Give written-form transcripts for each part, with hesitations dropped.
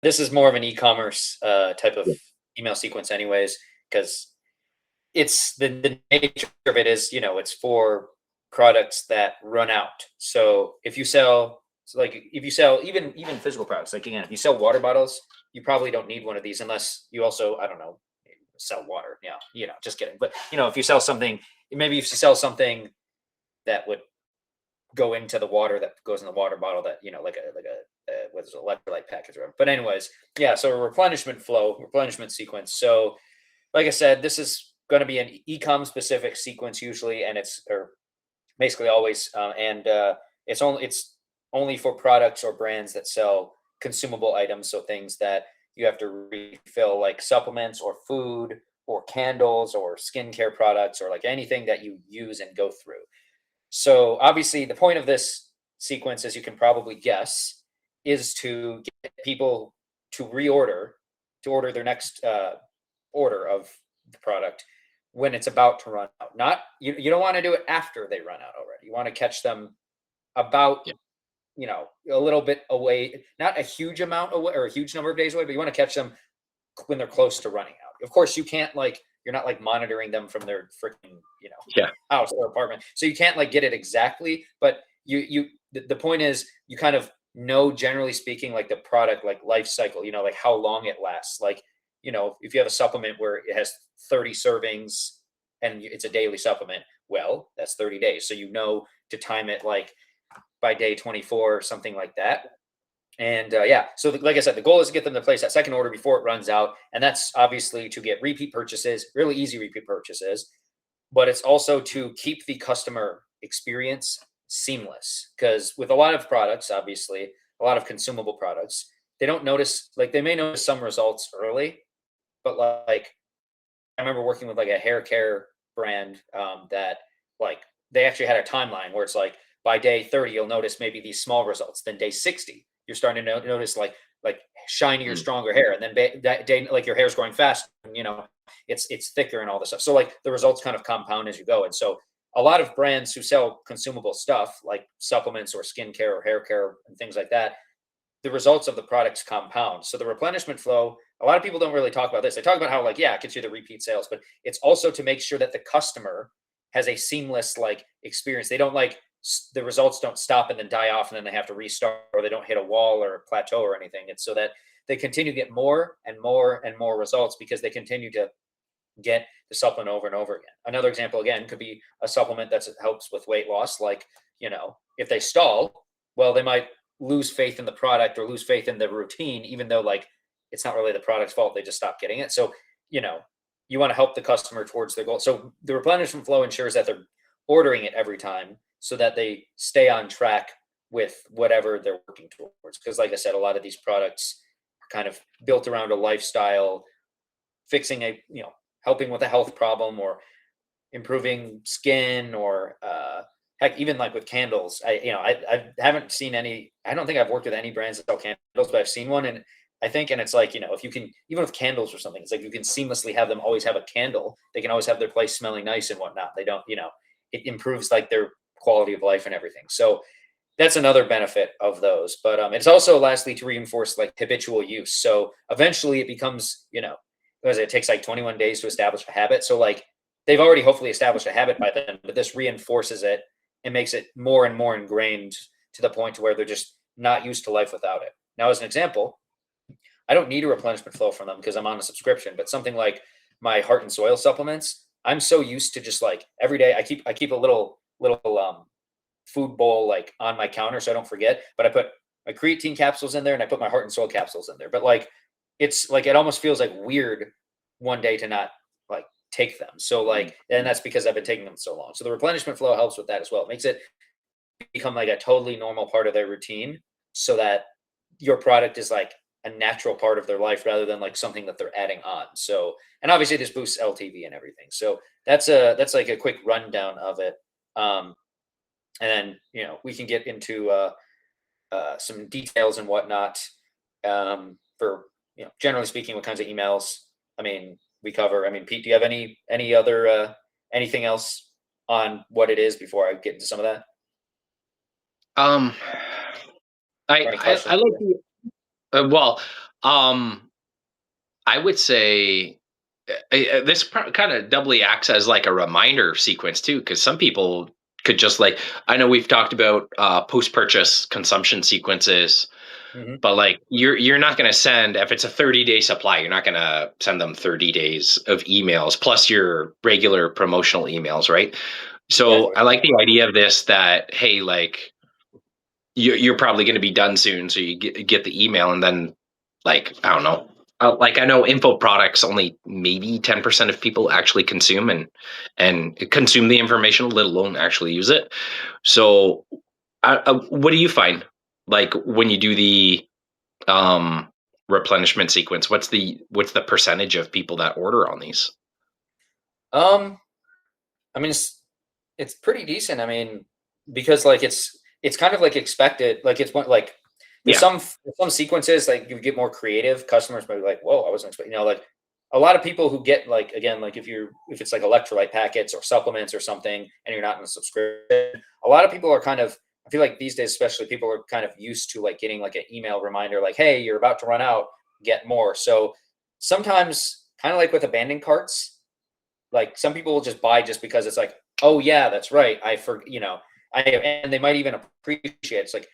this is more of an e-commerce type of email sequence anyways, because it's the nature of it is, it's for products that run out. So if you sell, so like if you sell even physical products, like again, if you sell water bottles, you probably don't need one of these unless you also, I don't know, sell water. Yeah, just kidding. But if you sell something, maybe if you sell something that would go into the water that goes in the water bottle, that like a what is it, electrolyte package or whatever. But anyways, yeah. So a replenishment sequence. So like I said, this is going to be an e-com specific sequence usually, and it's or basically always, and it's only for products or brands that sell consumable items, so things that you have to refill, like supplements or food or candles or skincare products or like anything that you use and go through. So obviously, the point of this sequence, as you can probably guess, is to get people to reorder, to order their next order of the product when it's about to run out. Not you don't want to do it after they run out already. You want to catch them about Yeah. a little bit away, not a huge amount away or a huge number of days away, but you want to catch them when they're close to running out. Of course, you can't you're not like monitoring them from their freaking Yeah. house or apartment, so you can't like get it exactly. But the point is you kind of know, generally speaking, like the product like life cycle. Like how long it lasts. Like if you have a supplement where it has 30 servings and it's a daily supplement, well, that's 30 days. So to time it like by day 24 or something like that. And yeah, so like I said, the goal is to get them to place that second order before it runs out. And that's obviously to get repeat purchases, really easy repeat purchases. But it's also to keep the customer experience seamless. Because with a lot of products, obviously, a lot of consumable products, they don't notice, like they may notice some results early, but like I remember working with like a hair care brand that like they actually had a timeline where it's like by day 30 you'll notice maybe these small results. Then day 60 you're starting to notice like shinier, Mm. stronger hair, and then that day like your hair's growing fast. And, it's thicker and all this stuff. So like the results kind of compound as you go. And so a lot of brands who sell consumable stuff like supplements or skincare or hair care and things like that, the results of the products compound. So the replenishment flow, a lot of people don't really talk about this. They talk about how like, yeah, it gets you the repeat sales, but it's also to make sure that the customer has a seamless like experience. They don't like the results don't stop and then die off and then they have to restart, or they don't hit a wall or a plateau or anything. It's so that they continue to get more and more and more results because they continue to get the supplement over and over again. Another example again could be a supplement that helps with weight loss. Like, if they stall, well, they might lose faith in the product or lose faith in the routine, even though like it's not really the product's fault. They just stop getting it. So, you want to help the customer towards their goal. So the replenishment flow ensures that they're ordering it every time so that they stay on track with whatever they're working towards. Because like I said, a lot of these products are kind of built around a lifestyle, fixing helping with a health problem or improving skin or heck, even like with candles. I haven't seen any. I don't think I've worked with any brands that sell candles, but I've seen one, and I think, and it's like if you can, even with candles or something, it's like you can seamlessly have them always have a candle. They can always have their place smelling nice and whatnot. They don't, it improves like their quality of life and everything. So that's another benefit of those. But it's also lastly to reinforce like habitual use. So eventually it becomes, because it takes like 21 days to establish a habit. So like they've already hopefully established a habit by then, but this reinforces it and makes it more and more ingrained to the point to where they're just not used to life without it. Now, as an example, I don't need a replenishment flow from them because I'm on a subscription, but something like my heart and soil supplements, I'm so used to just like every day I keep a little food bowl like on my counter so I don't forget, but I put my creatine capsules in there and I put my heart and soil capsules in there. But like it's like it almost feels like weird one day to not like take them. So like, and that's because I've been taking them so long. So the replenishment flow helps with that as well. It makes it become like a totally normal part of their routine so that your product is like a natural part of their life rather than like something that they're adding on. So, and obviously this boosts LTV and everything. So that's like a quick rundown of it. And then, we can get into some details and whatnot for, generally speaking, what kinds of emails, I mean, we cover. I mean, Pete, do you have any other, anything else on what it is before I get into some of that? Um, Or any I questions? like the well. Um, I would say this kind of doubly acts as like a reminder sequence too, because some people could just like, I know we've talked about post-purchase consumption sequences, Hmm. but like you're not going to send, if it's a 30-day supply, you're not going to send them 30 days of emails plus your regular promotional emails, right? Yeah. So I like the idea of this, that hey, like you're probably going to be done soon, so you get the email, and then like I don't know, like I know info products only maybe 10% of people actually consume and consume the information, let alone actually use it. So what do you find like when you do the um replenishment sequence? What's the percentage of people that order on these? Um, I mean, it's pretty decent. I mean, because like it's kind of like expected. Like it's one like Yeah. there's some sequences like you get more creative. Customers might be like, "Whoa, I wasn't expecting." Like a lot of people who get like again like if it's like electrolyte packets or supplements or something, and you're not in a subscription, a lot of people are kind of. I feel like these days, especially, people are kind of used to like getting like an email reminder, like, "Hey, you're about to run out. Get more." So sometimes, kind of like with abandoned carts, like some people will just buy just because it's like, oh yeah, that's right. I and they might even appreciate it. It's like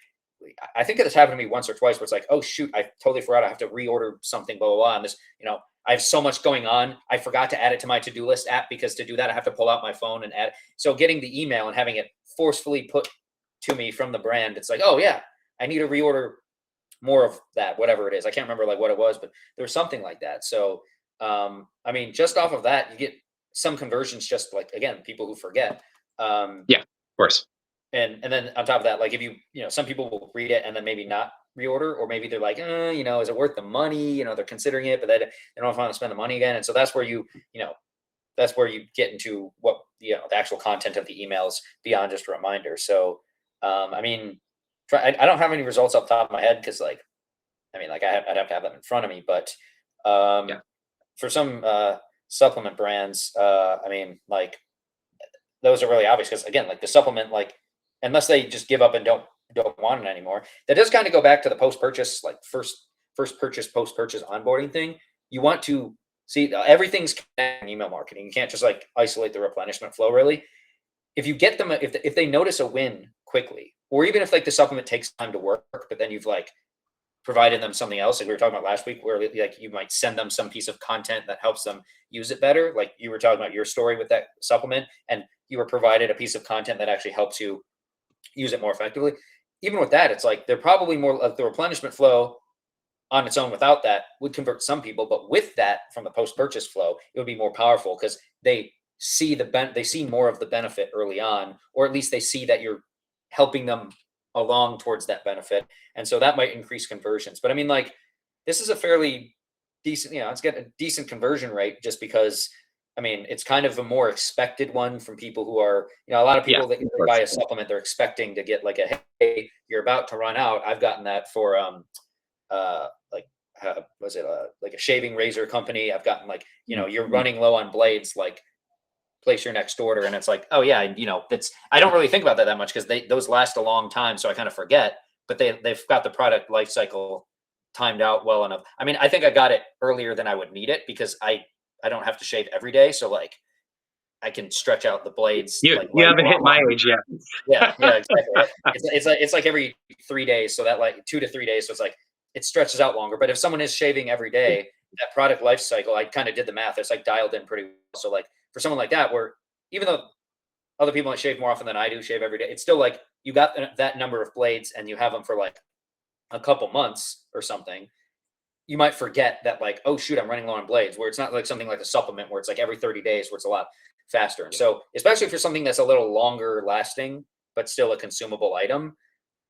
I think it's happened to me once or twice where it's like, oh shoot, I totally forgot I have to reorder something, blah blah blah. And this, I have so much going on. I forgot to add it to my to-do list app because to do that I have to pull out my phone and add. So getting the email and having it forcefully put to me from the brand, it's like, oh yeah, I need to reorder more of that, whatever it is. I can't remember like what it was, but there was something like that. So I mean, just off of that, you get some conversions just like again, people who forget. Um, Yeah, of course. and then on top of that, like if some people will read it and then maybe not reorder, or maybe they're like, is it worth the money? They're considering it, but they don't want to spend the money again. And so that's where that's where you get into what the actual content of the emails beyond just a reminder. So I mean, I don't have any results off the top of my head because like I mean like I'd have to have them in front of me, but Yeah. um, for some supplement brands, I mean like those are really obvious because again, like the supplement, like unless they just give up and don't want it anymore, that does kind of go back to the post purchase, like first purchase, post purchase onboarding thing. You want to see everything's in email marketing. You can't just like isolate the replenishment flow really. If you get them, if they notice a win quickly, or even if like the supplement takes time to work, but then you've like provided them something else, like we were talking about last week, where like you might send them some piece of content that helps them use it better. Like you were talking about your story with that supplement, and you were provided a piece of content that actually helps you use it more effectively. Even with that, it's like they're probably more like the replenishment flow on its own without that would convert some people, but with that from the post purchase flow, it would be more powerful because they see more of the benefit early on, or at least they see that you're helping them along towards that benefit, and so that might increase conversions. But I mean, like this is a fairly decent, it's got a decent conversion rate just because. I mean, it's kind of a more expected one from people who are, a lot of Yeah, people that of buy course. a supplement, they're expecting to get like hey, you're about to run out. I've gotten that for like was it like a shaving razor company? I've gotten like you're Mhm. running low on blades, like place your next order, and it's like oh yeah, that's I don't really think about that much because those last a long time, so I kind of forget. But they've got the product life cycle timed out well enough. I mean, I think I got it earlier than I would need it because I don't have to shave every day, so like I can stretch out the blades like You haven't a hit lot my longer. age yet. Yeah, yeah, exactly. It's like every 3 days, so that like 2 to 3 days, so it's like it stretches out longer. But if someone is shaving every day, that product life cycle, I kind of did the math. It's like dialed in pretty well. So like for someone like that, where even though other people might shave more often than I do, shave every day, it's still like you got that number of blades and you have them for like a couple months or something. You might forget that like, oh shoot, I'm running low on blades. Where it's not like something like a supplement where it's like every 30 days, where it's a lot faster. And Yeah. so, especially for something that's a little longer lasting but still a consumable item,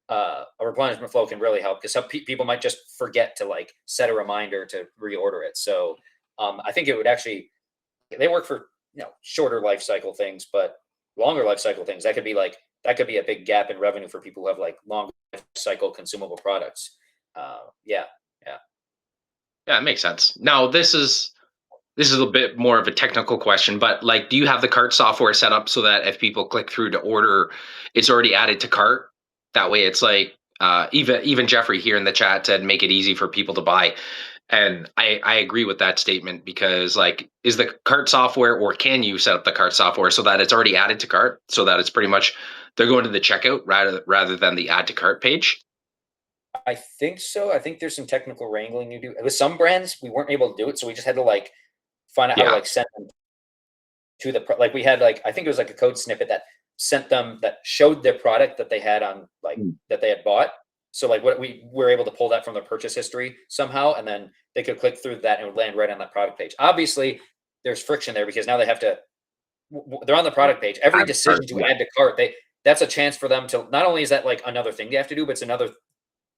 a replenishment flow can really help because some people might just forget to like set a reminder to reorder it. So I think it would actually they work for shorter life cycle things, but longer life cycle things that could be a big gap in revenue for people who have like long life cycle consumable products. Yeah, yeah. Yeah, it makes sense. Now, this is a bit more of a technical question, but like, do you have the cart software set up so that if people click through to order, it's already added to cart? That way, it's like even Jeffrey here in the chat said, make it easy for people to buy. And I agree with that statement because like is the cart software or can you set up the cart software so that it's already added to cart so that it's pretty much they're going to the checkout rather than the add to cart page? I think so. I think there's some technical wrangling you do. With some brands, we weren't able to do it, so we just had to like find out how to Yeah. like send them to the like we had like I think it was like a code snippet that sent them that showed their product that they had on like Mm. that they had bought. So like what we were able to pull that from their purchase history somehow, and then they could click through that and it would land right on that product page. Obviously, there's friction there because now they have to they're on the product page. Every Add to cart. decision to Yeah. add to cart, that's a chance for them to not only is that like another thing they have to do, but it's another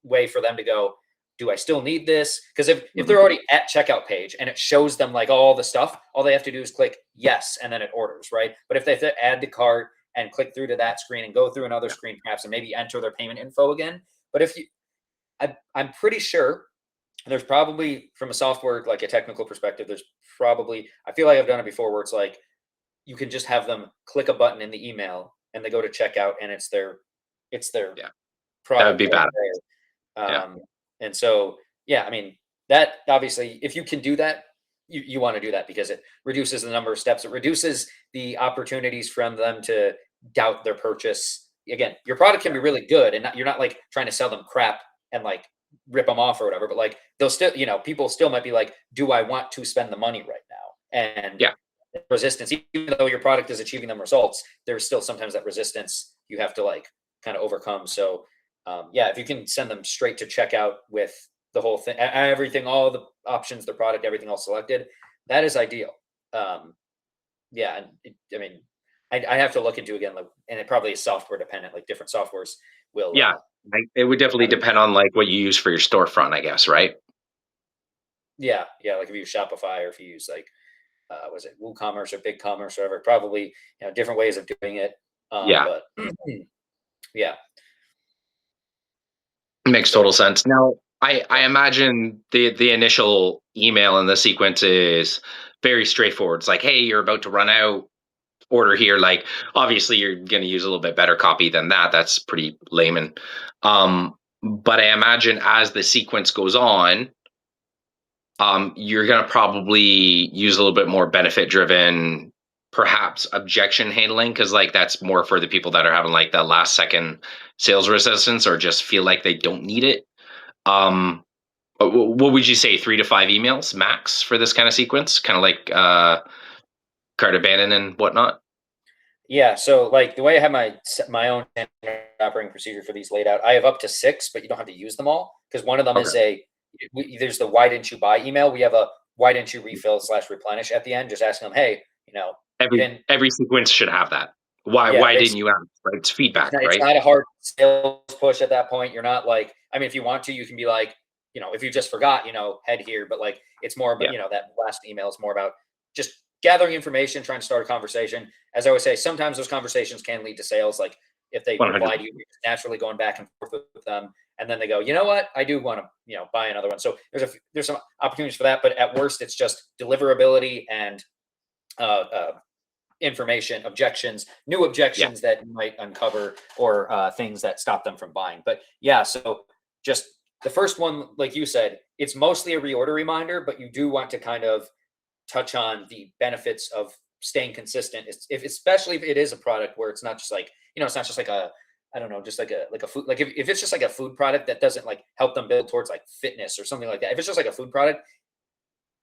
way for them to go, do I still need this? Because if they're Mhm. already at checkout page and it shows them like all the stuff, all they have to do is click yes and then it orders, right? But if they have to add to cart and click through to that screen and go through another Yeah. screen perhaps and maybe enter their payment info again. But if you I'm pretty sure there's probably from a software like a technical perspective, there's probably I feel like I've done it before where it's like you can just have them click a button in the email and they go to checkout and it's their Yeah. That would product be right bad. there. Yeah. And so, yeah, I mean, that obviously, if you can do that, you want to do that because it reduces the number of steps. It reduces the opportunities from them to doubt their purchase. Again, your product can Yeah. be really good, and you're not like trying to sell them crap and like rip them off or whatever. But like they'll still, people still might be like, "Do I want to spend the money right now?" And Yeah. resistance, even though your product is achieving them results, there's still sometimes that resistance you have to like kind of overcome. So yeah, if you can send them straight to checkout with the whole thing, everything, all the options, the product, everything all selected, that is ideal. Um, yeah, and I mean, I have to look into again, like, and it probably is software dependent. Like different softwares will, Yeah. It would definitely have a depend on like what you use for your storefront, I guess, right? yeah, yeah. Like if you use Shopify or if you use like, was it WooCommerce or BigCommerce or whatever, probably different ways of doing it. Yeah. But yeah, Makes so total sense. Now, I yeah, imagine the initial email in the sequence is very straightforward. It's like, hey, you're about to run out, order here. Like, obviously, you're going to use a little bit better copy than that. That's pretty layman. But I imagine as the sequence goes on, you're going to probably use a little bit more benefit driven, perhaps objection handling, because like that's more for the people that are having like the last second sales resistance or just feel like they don't need it. Um, what would you say? 3 to 5 emails max for this kind of sequence, kind of like cart abandon and whatnot. yeah. So like the way I have my own operating procedure for these laid out, I have up to six, but you don't have to use them all because one of them Okay. is there's the why didn't you buy email. We have a why didn't you refill / replenish at the end, just asking them, hey, you Every didn't, every sequence should have that. Why yeah, why didn't basically you ask? Right? It's it's feedback, not, it's right? not a hard sales push at that point. You're not like, I mean, if you want to, you can be like, if you just forgot, head here, but like it's more about, Yeah, that last email is more about just gathering information, trying to start a conversation. As I always say, sometimes those conversations can lead to sales. Like if they 100. reply to you, you're just naturally going back and forth with them. And then they go, you know what? I do want to, buy another one. So there's some opportunities for that, but at worst, it's just deliverability and information, objections, new Yeah, objections that you might uncover, or things that stop them from buying. But yeah, so just the first one, like you said, it's mostly a reorder reminder, but you do want to kind of touch on the benefits of staying consistent. Especially if it is a product where it's not just like, it's not just like a, I don't know, just like a food, like if it's just like a food product that doesn't like help them build towards like fitness or something like that. If it's just like a food product,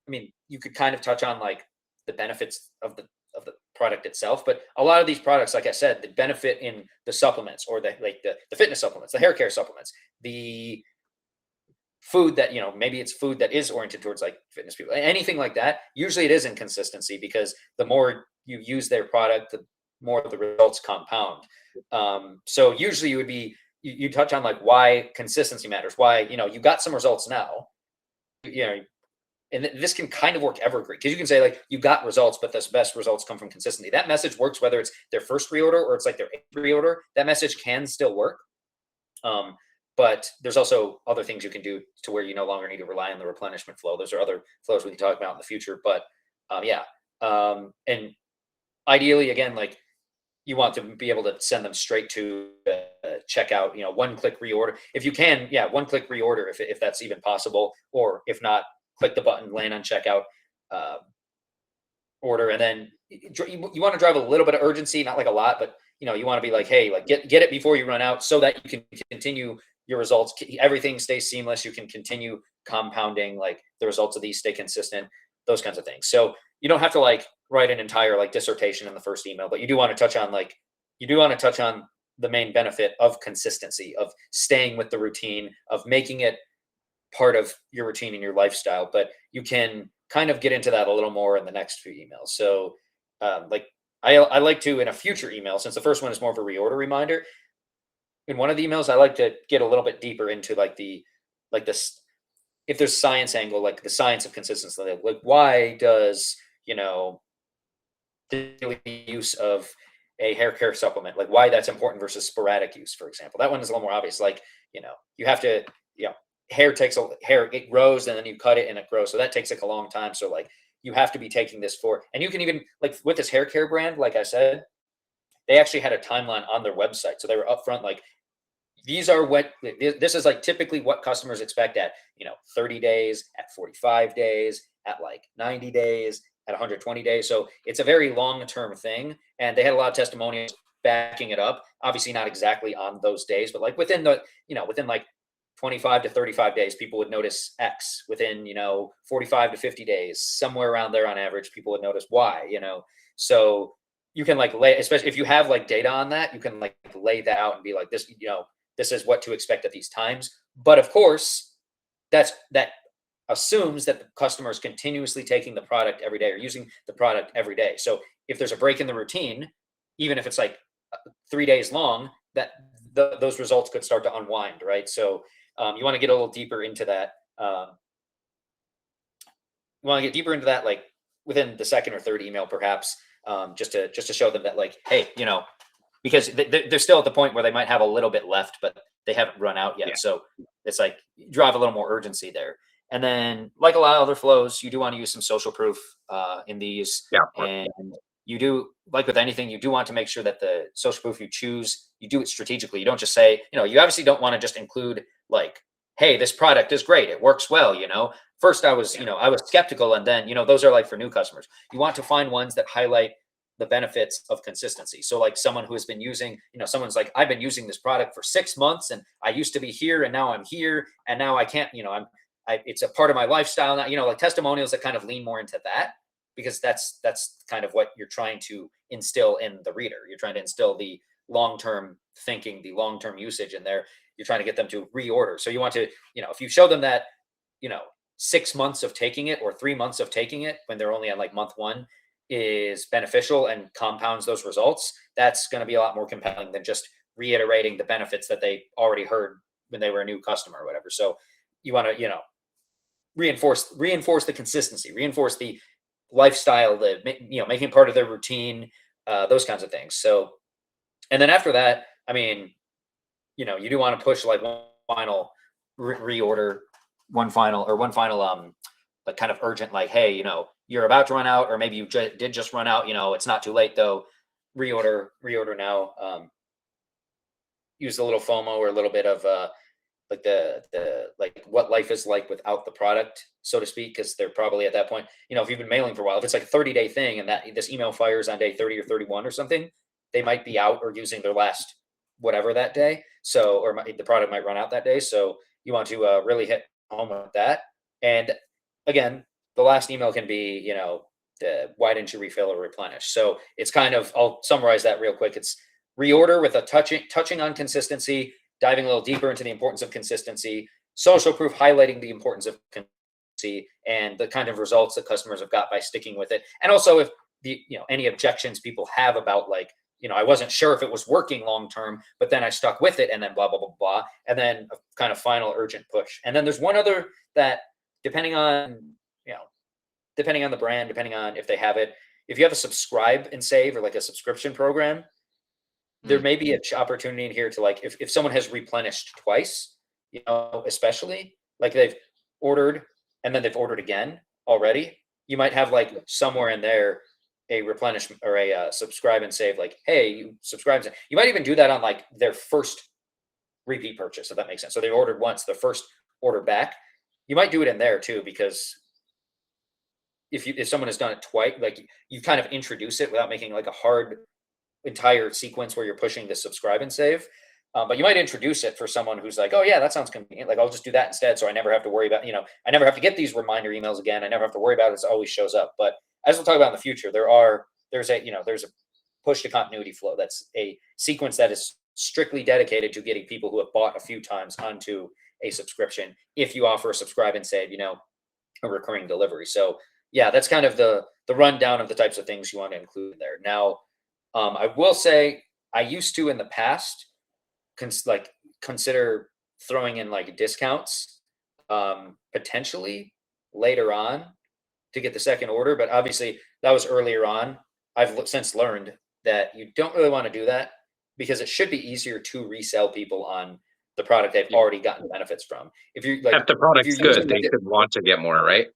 I mean, you could kind of touch on like the benefits of the product itself, but a lot of these products, like I said, the benefit in the supplements or the fitness supplements, the hair care supplements, the food that maybe it's food that is oriented towards like fitness people, anything like that. Usually, it is inconsistency because the more you use their product, the more the results compound. So usually, you would be you touch on like why consistency matters, why you got some results now, you know and this can kind of work evergreen because you can say like you got results, but the best results come from consistency. That message works whether it's their first reorder or it's like their eighth reorder. That message can still work, um, but there's also other things you can do to where you no longer need to rely on the replenishment flow. Those are other flows we can talk about in the future. But yeah, and ideally, again, like you want to be able to send them straight to checkout. One click reorder if you can. Yeah, one click reorder if that's even possible, or if not, click the button, land on checkout, uh, order, and then you want to drive a little bit of urgency, not like a lot, but you want to be like, hey, like get it before you run out, so that you can continue your results. Everything stays seamless. You can continue compounding, like the results of these stay consistent, those kinds of things. So you don't have to like write an entire like dissertation in the first email, but you do want to touch on the main benefit of consistency, of staying with the routine, of making it part of your routine and your lifestyle. But you can kind of get into that a little more in the next few emails. So like I like to, in a future email, since the first one is more of a reorder reminder, in one of the emails I like to get a little bit deeper into like this, if there's science angle, like the science of consistency, like why does the daily use of a hair care supplement, like why that's important versus sporadic use, for example. That one is a little more obvious. Like, you have to, hair it grows and then you cut it and it grows. So that takes like a long time. So like you have to be taking this for, and you can even like with this hair care brand, like I said, they actually had a timeline on their website. So they were upfront, like, this is like typically what customers expect at, 30 days, at 45 days, at like 90 days, at 120 days. So it's a very long-term thing. And they had a lot of testimonials backing it up. Obviously not exactly on those days, but like within like 25 to 35 days, people would notice X. Within, 45 to 50 days, somewhere around there on average, people would notice Y, So you can like especially if you have like data on that, you can like lay that out and be like, this is what to expect at these times. But of course, that assumes that the customer is continuously taking the product every day or using the product every day. So if there's a break in the routine, even if it's like 3 days long, that those results could start to unwind, right? So you want to get a little deeper into that. Like within the second or third email, perhaps, just to show them that, like, hey, because they're still at the point where they might have a little bit left, but they haven't run out yet. Yeah. So it's like drive a little more urgency there. And then, like a lot of other flows, you do want to use some social proof in these. Yeah. And you do, like with anything, you do want to make sure that the social proof you choose, you do it strategically. You don't just say, you obviously don't want to just include like, hey, this product is great, it works well. First I was, I was skeptical, and then, those are like for new customers. You want to find ones that highlight the benefits of consistency. So like someone who has been using, someone's like, I've been using this product for 6 months, and I used to be here, and now I'm here, and now I can't, it's a part of my lifestyle now, like testimonials that kind of lean more into that, because that's kind of what you're trying to instill in the reader. You're trying to instill the long-term thinking, the long-term usage in there. You're trying to get them to reorder. So you want to, if you show them that, 6 months of taking it or 3 months of taking it when they're only on like month 1 is beneficial and compounds those results, that's going to be a lot more compelling than just reiterating the benefits that they already heard when they were a new customer or whatever. So you want to, reinforce the consistency, reinforce the lifestyle, making part of their routine, those kinds of things. So, and then after that, I mean, you do want to push like one final reorder, one final like kind of urgent, like, hey, you're about to run out, or maybe you did just run out, it's not too late though. Reorder now. Use a little FOMO or a little bit of like the like what life is like without the product, so to speak, because they're probably at that point, if you've been mailing for a while, if it's like a 30-day thing and that this email fires on day 30 or 31 or something, they might be out or using their last whatever that day. So, or the product might run out that day. So you want to really hit home with that. And again, the last email can be, why didn't you refill or replenish? So it's kind of, I'll summarize that real quick. It's reorder with a touching on consistency, diving a little deeper into the importance of consistency, social proof highlighting the importance of consistency and the kind of results that customers have got by sticking with it. And also if any objections people have about like, I wasn't sure if it was working long-term, but then I stuck with it, and then blah, blah, blah, blah. And then a kind of final urgent push. And then there's one other that depending on the brand, depending on if they have it, if you have a subscribe and save or like a subscription program, there may be an opportunity in here to like, if someone has replenished twice, especially like they've ordered and then they've ordered again already, you might have like somewhere in there a replenishment or a subscribe and save, like, hey, you subscribe. You might even do that on like their first repeat purchase, if that makes sense. So they ordered once, the first order back, you might do it in there too, because if someone has done it twice, like you kind of introduce it without making like a hard entire sequence where you're pushing to subscribe and save. But you might introduce it for someone who's like, oh yeah, that sounds convenient. Like I'll just do that instead, so I never have to worry about, I never have to get these reminder emails again. I never have to worry about it. It always shows up. But as we'll talk about in the future, there's a push to continuity flow. That's a sequence that is strictly dedicated to getting people who have bought a few times onto a subscription. If you offer a subscribe and save, a recurring delivery. So yeah, that's kind of the rundown of the types of things you want to include there. Now, I will say I used to in the past consider throwing in like discounts potentially later on to get the second order, but obviously that was earlier on. I've since learned that you don't really want to do that because it should be easier to resell people on the product they've already gotten benefits from. If you like, If the if you're product's good, using they should want to get more, right?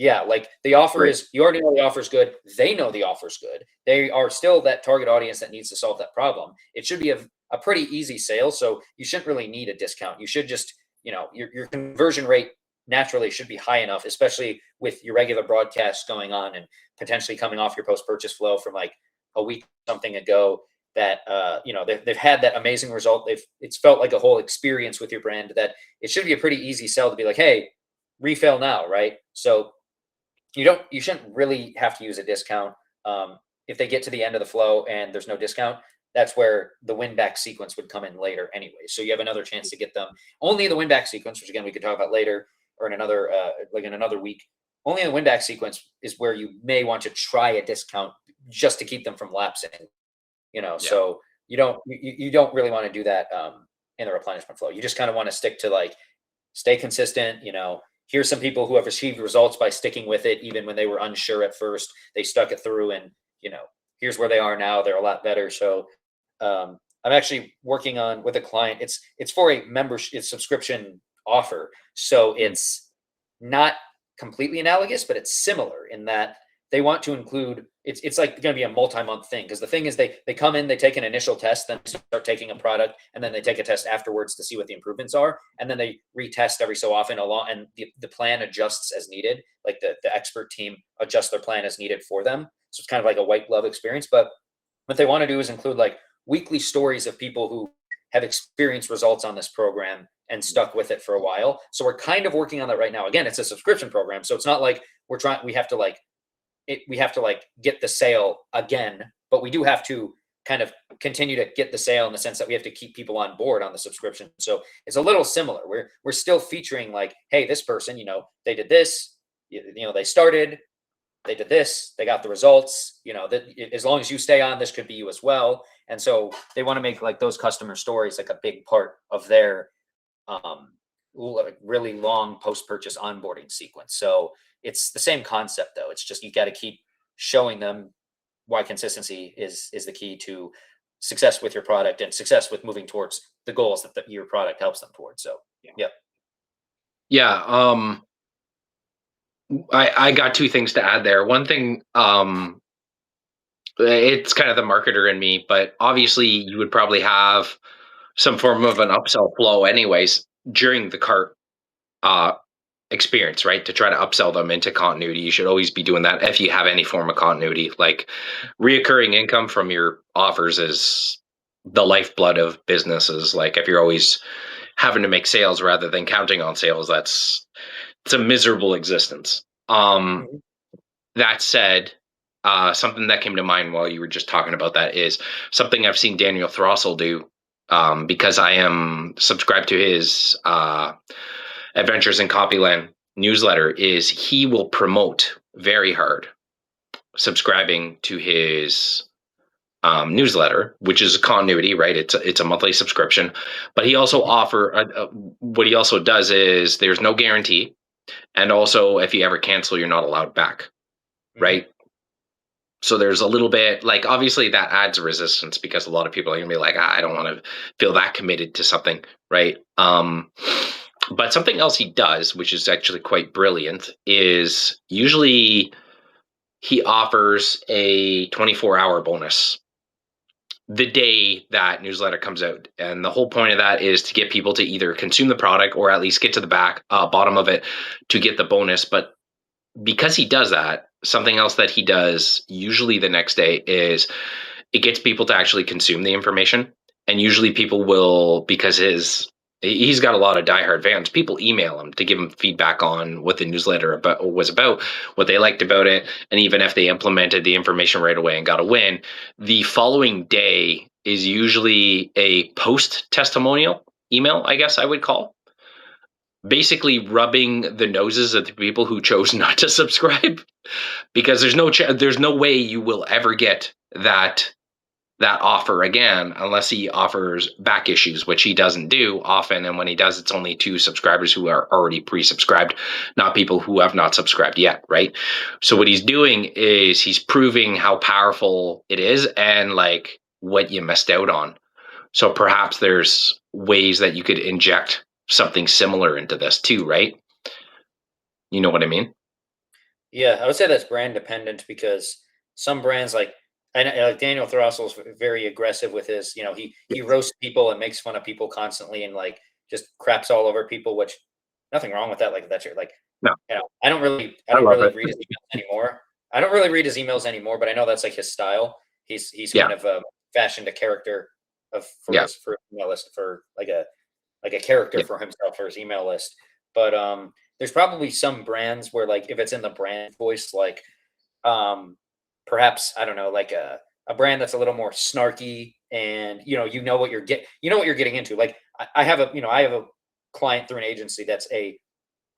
yeah, like the offer Right. is, you already know the offer's good. They know the offer's good. They are still that target audience that needs to solve that problem. It should be a pretty easy sale. So you shouldn't really need a discount. You should just, your conversion rate naturally should be high enough, especially with your regular broadcasts going on and potentially coming off your post purchase flow from like a week something ago that, they've had that amazing result. It's felt like a whole experience with your brand that it should be a pretty easy sell to be like, hey, refill now, right? So you shouldn't really have to use a discount. If they get to the end of the flow and there's no discount, that's where the win back sequence would come in later anyway. So you have another chance to get them. Only the win back sequence, which again we could talk about later or in another week. Only the win back sequence is where you may want to try a discount just to keep them from lapsing. Yeah. So you don't really want to do that in the replenishment flow. You just kind of want to stick to like stay consistent. Here's some people who have achieved results by sticking with it, even when they were unsure at first. They stuck it through, and here's where they are now. They're a lot better. So I'm actually working on with a client. It's for a membership, it's subscription offer. So it's not completely analogous, but it's similar in that they want to include. It's like going to be a multi-month thing because the thing is they come in, they take an initial test, then start taking a product, and then they take a test afterwards to see what the improvements are, and then they retest every so often and the plan adjusts as needed. Like the expert team adjusts their plan as needed for them. So it's kind of like a white glove experience. But what they want to do is include like weekly stories of people who have experienced results on this program and stuck with it for a while. So we're kind of working on that right now. Again, it's a subscription program, so it's not like we have to get the sale again, but we do have to kind of continue to get the sale in the sense that we have to keep people on board on the subscription. So it's a little similar. We're still featuring like, hey, this person, they did this, they started, they did this, they got the results, that as long as you stay on, this could be you as well. And so they want to make like those customer stories like a big part of their really long post-purchase onboarding sequence. So it's the same concept though. It's just, you got to keep showing them why consistency is the key to success with your product and success with moving towards the goals that your product helps them towards. So Yeah. I got two things to add there. One thing, it's kind of the marketer in me, but obviously you would probably have some form of an upsell flow anyways during the cart experience, right? To try to upsell them into continuity. You should always be doing that if you have any form of continuity. Like reoccurring income from your offers is the lifeblood of businesses. Like if you're always having to make sales rather than counting on sales, it's a miserable existence. Mhm. That said, something that came to mind while you were just talking about that is something I've seen Daniel Throssell do, because I am subscribed to his Adventures in Copyland newsletter. Is he will promote very hard subscribing to his newsletter, which is continuity, right? It's a monthly subscription, but he also what he also does is there's no guarantee, and also if you ever cancel, you're not allowed back, right? So there's a little bit like, obviously that adds resistance because a lot of people are gonna be like, I don't want to feel that committed to something, right? But something else he does, which is actually quite brilliant, is usually he offers a 24-hour bonus the day that newsletter comes out. And the whole point of that is to get people to either consume the product or at least get to the bottom of it to get the bonus. But because he does that, something else that he does usually the next day is it gets people to actually consume the information. And usually people will, because he's got a lot of diehard fans, people email him to give him feedback on what the newsletter was about, what they liked about it, and even if they implemented the information right away and got a win, the following day is usually a post testimonial email, I guess I would call, basically rubbing the noses of the people who chose not to subscribe, because there's no way you will ever get that offer again unless he offers back issues, which he doesn't do often. And when he does, it's only to subscribers who are already pre-subscribed, not people who have not subscribed yet, right? So what he's doing is he's proving how powerful it is and like what you missed out on. So perhaps there's ways that you could inject something similar into this too, right? You know what I mean? Yeah, I would say that's brand dependent because some brands like Daniel Throstle is very aggressive with his, he roasts people and makes fun of people constantly and like just craps all over people, which nothing wrong with that. Like that's your like, No, I I don't love really it. read his emails anymore. I don't really read his emails anymore, but I know that's like his style. He's Yeah, kind of fashioned a character of yeah, for email list for like a character yeah. for himself for his email list. But there's probably some brands where like if it's in the brand voice, like um, perhaps I don't know, like a brand that's a little more snarky, and you know what you're getting into. Like I have I have a client through an agency that's I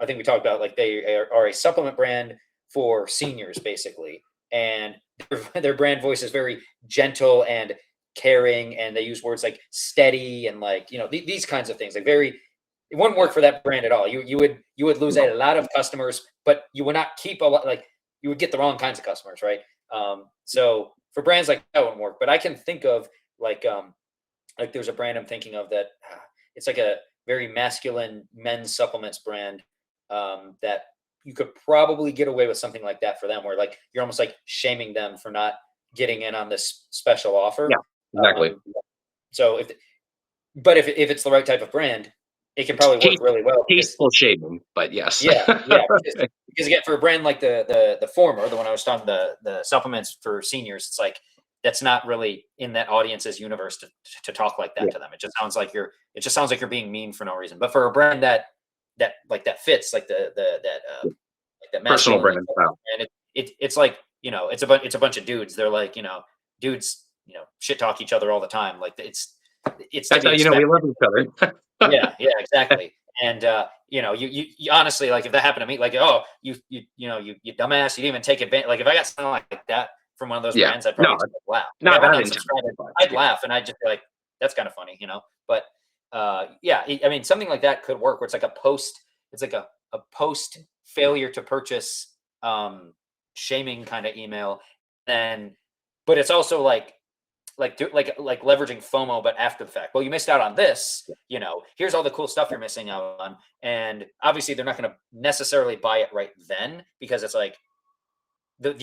think we talked about like they are a supplement brand for seniors basically, and their brand voice is very gentle and caring, and they use words like steady and like these kinds of things like very it wouldn't work for that brand at all. You would lose a No. lot of customers, but you would not keep a lot. Like you would get the wrong kinds of customers, right? So for brands like that wouldn't work. But I can think of like there's a brand I'm thinking of that it's like a very masculine men's supplements brand that you could probably get away with something like that for them, where like you're almost like shaming them for not getting in on this special Yeah, offer. exactly. Um, so if it's the right type of brand, it can probably work Taste, really well because tasteful shaming, but yes. yeah, because again, for a brand like the former, the one I was talking, the supplements for seniors, it's like that's not really in that audience's universe to talk like that Yeah. to them. It just sounds like you're being mean for no reason. But for a brand that fits like like the Personal masculine brand style. and it's like it's a bunch of dudes. They're like dudes shit talk each other all the time. Like it's to That's be how you know we expected. love each other. Yeah, exactly. And you honestly, like if that happened to me, like you dumbass, you didn't even take advantage. Like if I got something like that from one of those Yeah. brands, I'd No, probably just laugh. Like not if I'm unintentional, unsubscribed, but I'd yeah. laugh and I'd just be like, that's kind of funny. But yeah, I mean something like that could work. Where it's like it's like a post failure to purchase shaming kind of email, and but it's also like leveraging FOMO, but after the fact. Well, you missed out on this. Here's all the cool stuff you're missing out on, and obviously they're not going to necessarily buy it right then because it's like the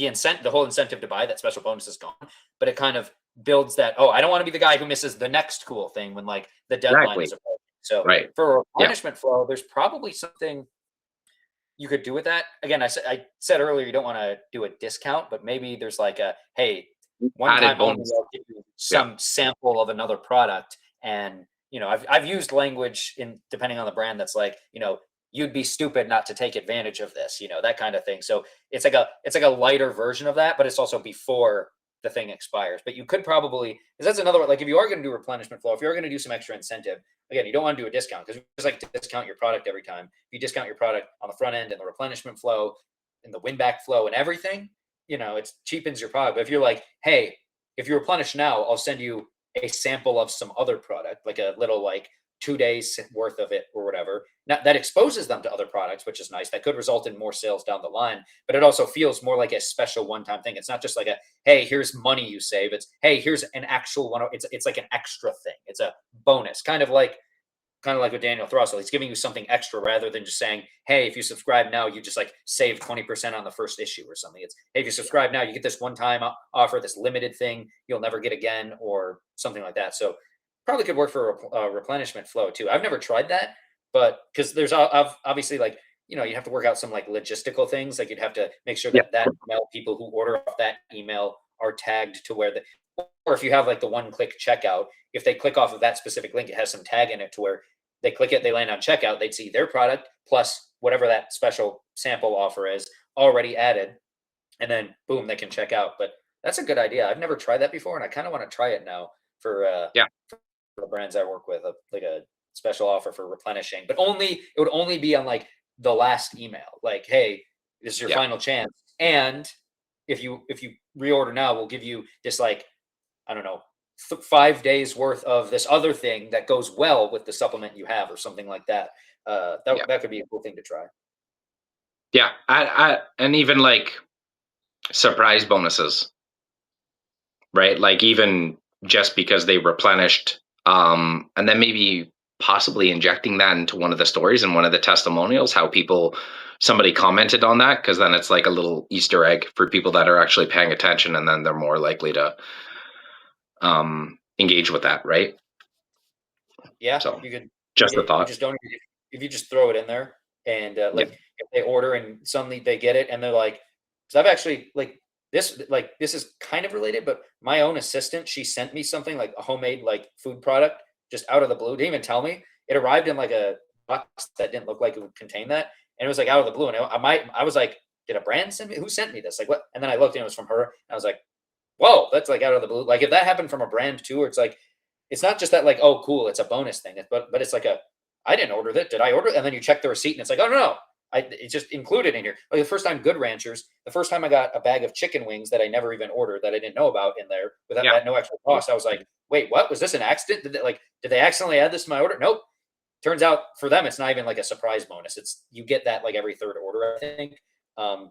whole incentive to buy that special bonus is gone. But it kind of builds that. Oh, I don't want to be the guy who misses the next cool thing when like the deadline is Exactly. approaching. So Right. for Yeah. replenishment flow, there's probably something you could do with that. Again, I said earlier you don't want to do a discount, but maybe there's like a hey, one Added time only, bonus. I'll give you Yeah. some sample of another product. And I've used language in depending on the brand that's like you'd be stupid not to take advantage of this, that kind of thing. So it's like a lighter version of that, but it's also before the thing expires. But you could probably, because that's another like if you are going to do replenishment flow, if you're going to do some extra incentive, again, you don't want to do a discount because it's like to discount your product every time. If you discount your product on the front end and the replenishment flow and the win back flow and everything, it cheapens your product. But if you're like, hey, if you replenish now, I'll send you a sample of some other product, like a little like 2 days worth of it or whatever. Now, that exposes them to other products, which is nice. That could result in more sales down the line, but it also feels more like a special one-time thing. It's not just like a hey, here's money you save. It's hey, here's an actual one. It's like an extra thing. It's a bonus, kind of like with Daniel Throstle. He's giving you something extra rather than just saying, hey, if you subscribe now, you just like save 20% on the first issue or something. It's, hey, if you subscribe now, you get this one-time offer, this limited thing you'll never get again or something like that. So probably could work for replenishment flow too. I've never tried that, but because there's obviously like you have to work out some like logistical things. Like you'd have to make sure Yeah. that email, people who order off that email are tagged to where or if you have like the one-click checkout, if they click off of that specific link, it has some tag in it to where they click it, they land on checkout, they'd see their product plus whatever that special sample offer is already added, and then boom, they can check out. But that's a good idea. I've never tried that before, and I kind of want to try it now Yeah. for the brands I work with, like a special offer for replenishing, but it would only be on like the last email, like, hey, this is your Yeah. final chance, and if you reorder now, we'll give you this, like, I don't know, 5 days worth of this other thing that goes well with the supplement you have, or something like that. Yeah. That could be a cool thing to try. Yeah. And even like surprise bonuses, right? Like even just because they replenished, and then maybe possibly injecting that into one of the stories and one of the testimonials, how somebody commented on that, because then it's like a little Easter egg for people that are actually paying attention, and then they're more likely to engage with that, right? Yeah, So you could. just a You thought. just don't. If you just throw it in there, and Yeah. like if they order and suddenly they get it, and they're like, because I've actually this is kind of related, but my own assistant, she sent me something like a homemade like food product just out of the blue. Didn't even tell me. It arrived in like a box that didn't look like it would contain that, and it was like out of the blue. And I was like, did a brand send me? Who sent me this? Like what? And then I looked and it was from her. And I was like, whoa, that's like out of the blue. Like if that happened from a brand too, or it's like it's not just that like, oh cool, it's a bonus thing, but it's like a, I didn't order that. Did I order it? And then you check the receipt and it's like, oh no, it's just included in here. Like the first time Good Ranchers, the first time I got a bag of chicken wings that I never even ordered, that I didn't know about in there without Yeah. at no extra cost. I was like, wait, what? Was this an accident? Did they accidentally add this to my order? Nope. Turns out for them, it's not even like a surprise bonus. It's, you get that like every third order, I think.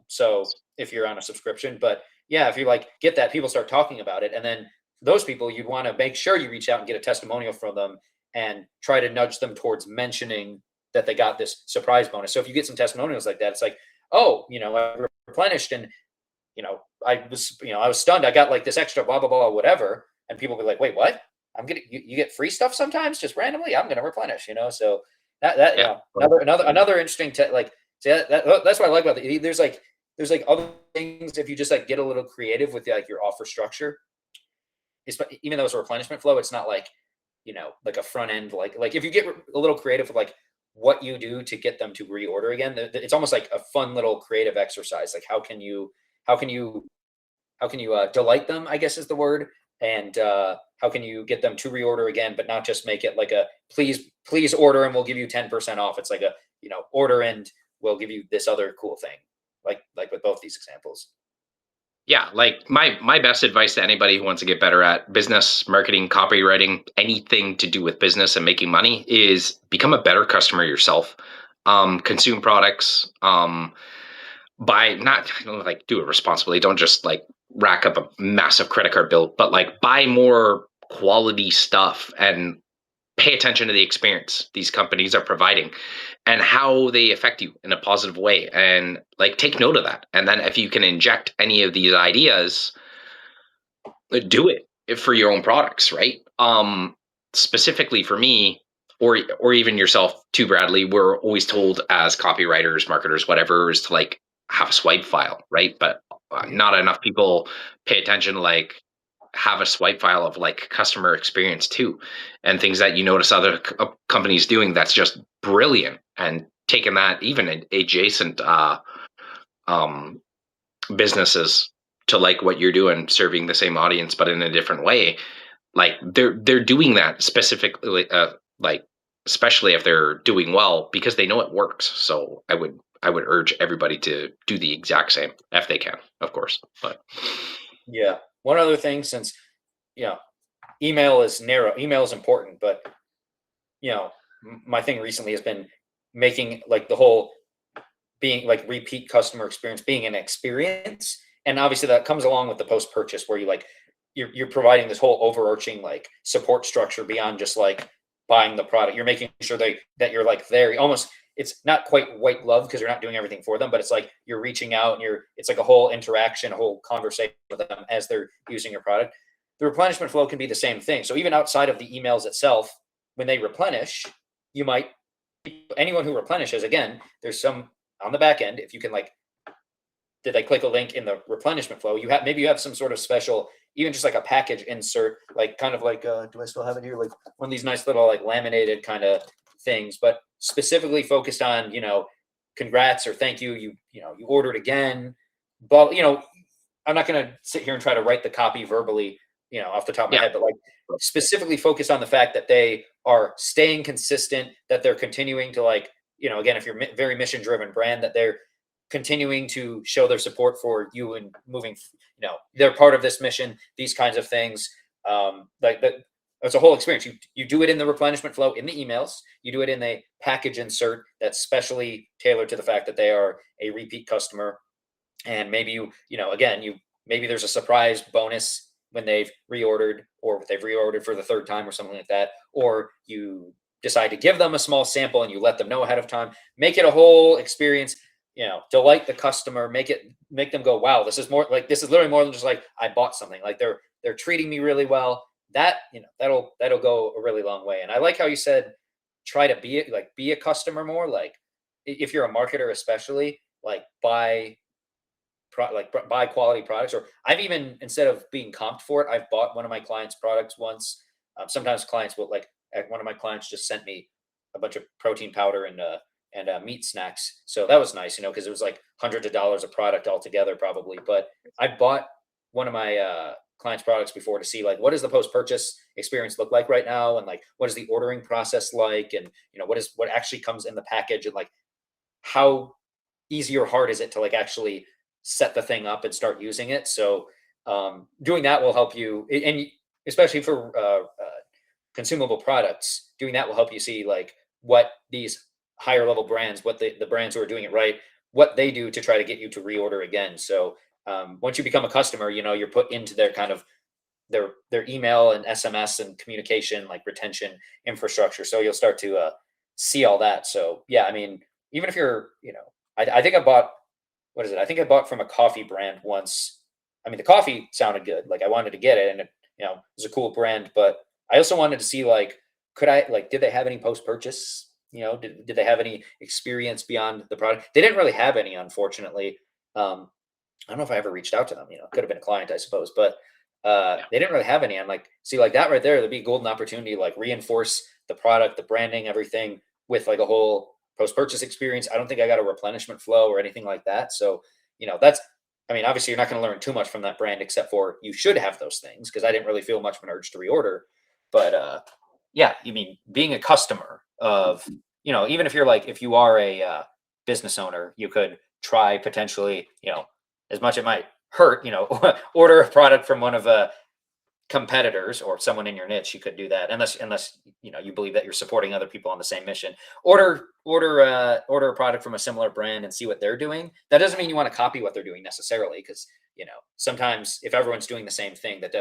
So if you're on a subscription, but yeah, if you like get that, people start talking about it, and then those people, you'd want to make sure you reach out and get a testimonial from them and try to nudge them towards mentioning that they got this surprise bonus. So if you get some testimonials like that, it's like, oh, I replenished, and I was stunned. I got like this extra blah blah blah whatever, and people will be like, wait, what? I'm getting you get free stuff sometimes just randomly. I'm gonna replenish. So that Yeah. another interesting like, see, that's what I like about it. There's like other things, if you just like get a little creative with like your offer structure. Even though it's a replenishment flow, it's not like like a front end, like if you get a little creative with like what you do to get them to reorder again, it's almost like a fun little creative exercise. Like how can you delight them, I guess is the word, and how can you get them to reorder again, but not just make it like a please order and we'll give you 10% off. It's like a order and we'll give you this other cool thing, like with both these examples. Yeah, like my best advice to anybody who wants to get better at business, marketing, copywriting, anything to do with business and making money is become a better customer yourself. Consume products, buy, not like, do it responsibly. Don't just like rack up a massive credit card bill, but like buy more quality stuff and pay attention to the experience these companies are providing and how they affect you in a positive way, and like take note of that. And then if you can inject any of these ideas, do it for your own products, right? Specifically for me, or even yourself too, Bradley, we're always told as copywriters, marketers, whatever, is to like have a swipe file, right? But not enough people pay attention to like have a swipe file of like customer experience too, and things that you notice other companies doing that's just brilliant, and taking that even in adjacent um, businesses to like what you're doing, serving the same audience but in a different way. Like they're doing that specifically, like especially if they're doing well because they know it works. So I would urge everybody to do the exact same if they can, of course. But Yeah. One other thing, since you know email is narrow, email is important, but my thing recently has been making like the whole being like repeat customer experience being an experience, and obviously that comes along with the post purchase where you're providing this whole overarching like support structure beyond just like buying the product. You're making sure that you're like there almost, it's not quite white glove because you're not doing everything for them, but it's like you're reaching out and it's like a whole interaction, a whole conversation with them as they're using your product. The replenishment flow can be the same thing. So even outside of the emails itself, when they replenish, you might, anyone who replenishes, again, there's some on the back end, if you can like, did they click a link in the replenishment flow? Maybe you have some sort of special, even just like a package insert, like kind of like, do I still have it here? Like one of these nice little like laminated kind of things, but specifically focused on, congrats or thank you. You ordered again, but I'm not going to sit here and try to write the copy verbally, off the top of my head, but like specifically focus on the fact that they are staying consistent, that they're continuing to like, again, if you're very mission driven brand, that they're continuing to show their support for you and moving, they're part of this mission, these kinds of things. Like that, it's a whole experience. You do it in the replenishment flow in the emails, you do it in a package insert that's specially tailored to the fact that they are a repeat customer. And maybe maybe there's a surprise bonus when they've reordered, or they've reordered for the third time or something like that, or you decide to give them a small sample and you let them know ahead of time. Make it a whole experience, delight the customer, make them go, wow, this is literally more than just like I bought something. Like they're treating me really well. That, that'll go a really long way. And I like how you said try to be a customer more. Like if you're a marketer especially, like buy quality products. Or I've even, instead of being comped for it, I've bought one of my clients' products once. Sometimes clients will one of my clients just sent me a bunch of protein powder and meat snacks. So that was nice, because it was like hundreds of dollars of product altogether probably. But I bought one of my clients' products before to see like, what does the post-purchase experience look like right now? And like, what is the ordering process like? And, what actually comes in the package, and like, how easy or hard is it to like actually set the thing up and start using it? So doing that will help you, and especially for consumable products, doing that will help you see like what these higher level brands, what the brands who are doing it right, what they do to try to get you to reorder again. So once you become a customer, you're put into their kind of their email and SMS and communication, like retention infrastructure. So you'll start to see all that. So yeah, I mean, even if you're, I think I bought, what is it? I think I bought from a coffee brand once. I mean, the coffee sounded good. Like I wanted to get it, and it, was a cool brand, but I also wanted to see like, did they have any post-purchase? Did they have any experience beyond the product? They didn't really have any, unfortunately. I don't know if I ever reached out to them, could have been a client, I suppose, but they didn't really have any. I'm like, see, like that right there, there'd be a golden opportunity, like reinforce the product, the branding, everything with like a whole post-purchase experience. I don't think I got a replenishment flow or anything like that. So, obviously you're not going to learn too much from that brand, except for you should have those things, because I didn't really feel much of an urge to reorder. But yeah, being a customer of, even if if you are a business owner, you could try potentially, as much it might hurt, order a product from one of competitors or someone in your niche. You could do that, unless you believe that you're supporting other people on the same mission. Order a product from a similar brand and see what they're doing. That doesn't mean you want to copy what they're doing necessarily, because sometimes if everyone's doing the same thing, that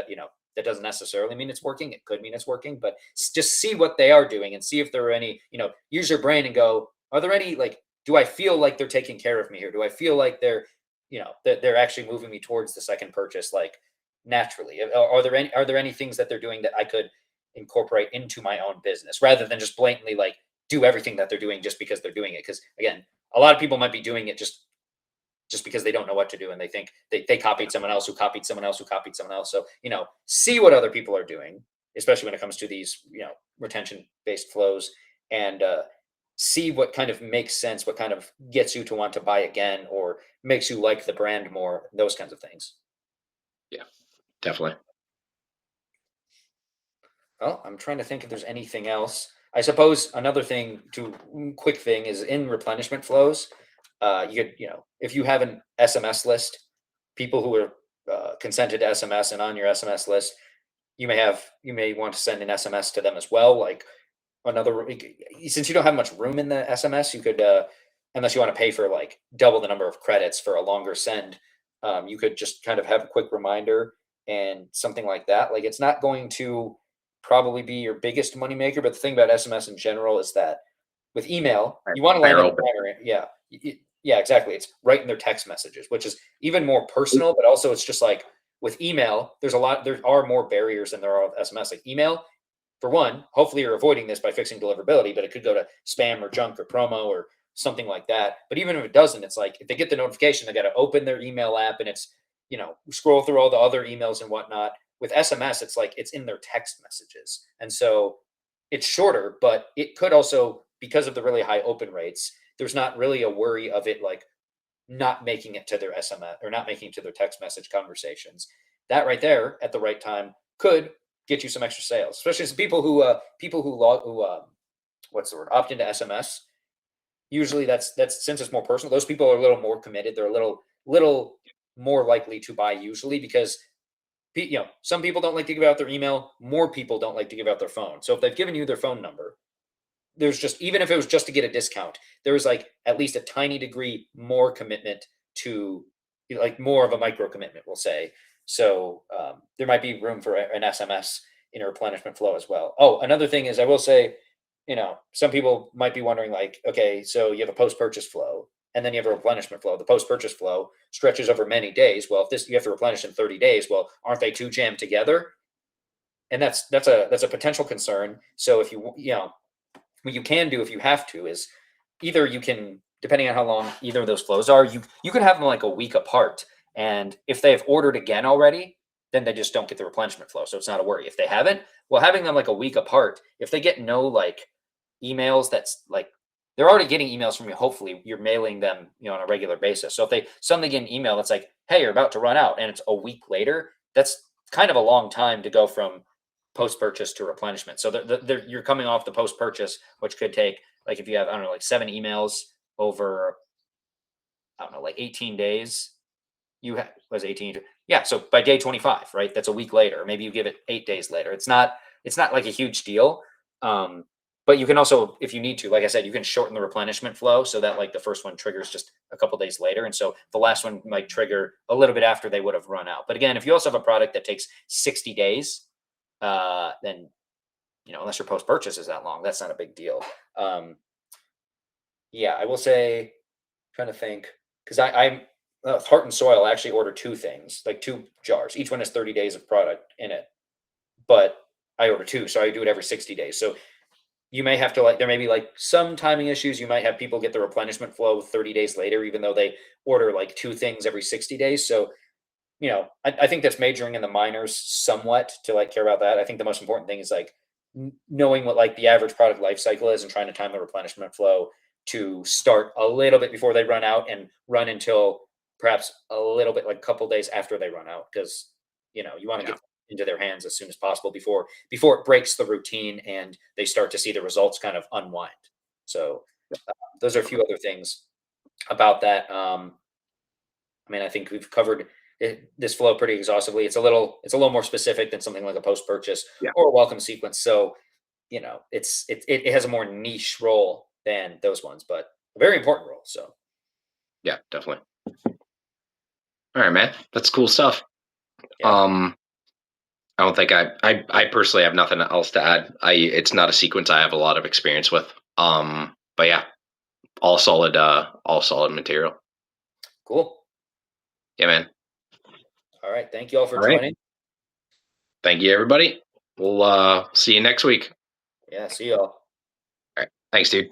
doesn't necessarily mean it's working. It could mean it's working, but just see what they are doing and see if there are any, use your brain and go, are there any, like, do I feel like they're taking care of me here? Do I feel like they're actually moving me towards the second purchase, like naturally? Are there any things that they're doing that I could incorporate into my own business, rather than just blatantly like do everything that they're doing just because they're doing it? Because again, a lot of people might be doing it just because they don't know what to do, and they think they copied someone else who copied someone else who copied someone else. So see what other people are doing, especially when it comes to these retention based flows, and see what kind of makes sense, what kind of gets you to want to buy again, or makes you like the brand more, those kinds of things. Yeah, definitely. Well, I'm trying to think if there's anything else. I suppose another quick thing is in replenishment flows. You could, if you have an SMS list, people who are consented to SMS and on your SMS list, you may want to send an SMS to them as well. Like since you don't have much room in the SMS, you could, unless you want to pay for like double the number of credits for a longer send, you could just kind of have a quick reminder and something like that. Like it's not going to probably be your biggest money maker, but the thing about SMS in general is that with email, you want to land in the yeah. Yeah, exactly. It's right in their text messages, which is even more personal, but also it's just like with email, there are more barriers than there are with SMS. Like email, for one, hopefully you're avoiding this by fixing deliverability, but it could go to spam or junk or promo or something like that. But even if it doesn't, it's like if they get the notification, they got to open their email app and it's, scroll through all the other emails and whatnot. With SMS, it's like it's in their text messages. And so it's shorter, but it could also, because of the really high open rates, there's not really a worry of it like not making it to their SMS or not making it to their text message conversations. That right there at the right time could get you some extra sales, especially as people who what's the word, opt into SMS. Usually that's since it's more personal. Those people are a little more committed. They're a little more likely to buy usually because some people don't like to give out their email. More people don't like to give out their phone. So if they've given you their phone number, there's just, even if it was just to get a discount, there was like at least a tiny degree more commitment to, like more of a micro commitment, we'll say. So there might be room for an SMS in a replenishment flow as well. Oh, another thing is I will say, some people might be wondering like, okay, so you have a post-purchase flow and then you have a replenishment flow. The post-purchase flow stretches over many days. Well, if you have to replenish in 30 days, well, aren't they too jammed together? And that's a potential concern. So if what you can do if you have to is either you can, depending on how long either of those flows are, you could have them like a week apart. And if they've ordered again already, then they just don't get the replenishment flow. So it's not a worry. If they haven't, well, having them like a week apart, if they get no like emails, that's like they're already getting emails from you. Hopefully you're mailing them, on a regular basis. So if they suddenly get an email that's like, hey, you're about to run out and it's a week later, that's kind of a long time to go from post-purchase to replenishment. So you're coming off the post-purchase, which could take, like if you have, I don't know, like 7 emails over, I don't know, like 18 days, was 18. Yeah. So by day 25, right? That's a week later. Maybe you give it 8 days later. It's not like a huge deal. But you can also, if you need to, like I said, you can shorten the replenishment flow so that like the first one triggers just a couple days later. And so the last one might trigger a little bit after they would have run out. But again, if you also have a product that takes 60 days, then, unless your post-purchase is that long, that's not a big deal. Yeah, I will say, trying to think, because I'm Heart and Soil, I actually order 2 things, like 2 jars. Each one has 30 days of product in it, but I order 2, so I do it every 60 days. So you may have to there may be like some timing issues. You might have people get the replenishment flow 30 days later, even though they order like 2 things every 60 days. So, I think that's majoring in the minors somewhat to like care about that. I think the most important thing is like knowing what like the average product life cycle is and trying to time the replenishment flow to start a little bit before they run out and run until perhaps a little bit like a couple days after they run out, because you want to get into their hands as soon as possible before it breaks the routine and they start to see the results kind of unwind. So those are a few other things about that. I think we've covered this flow pretty exhaustively. It's a little more specific than something like a post-purchase or a welcome sequence. So, it has a more niche role than those ones, but a very important role. So Yeah, definitely. All right, man. That's cool stuff. yeah. I don't think I personally have nothing else to add. It's not a sequence I have a lot of experience with. But yeah, all solid material. Cool. Yeah, man. All right. Thank you all for All right. joining. Thank you, everybody. We'll see you next week. Yeah. See y'all. All right. Thanks, dude.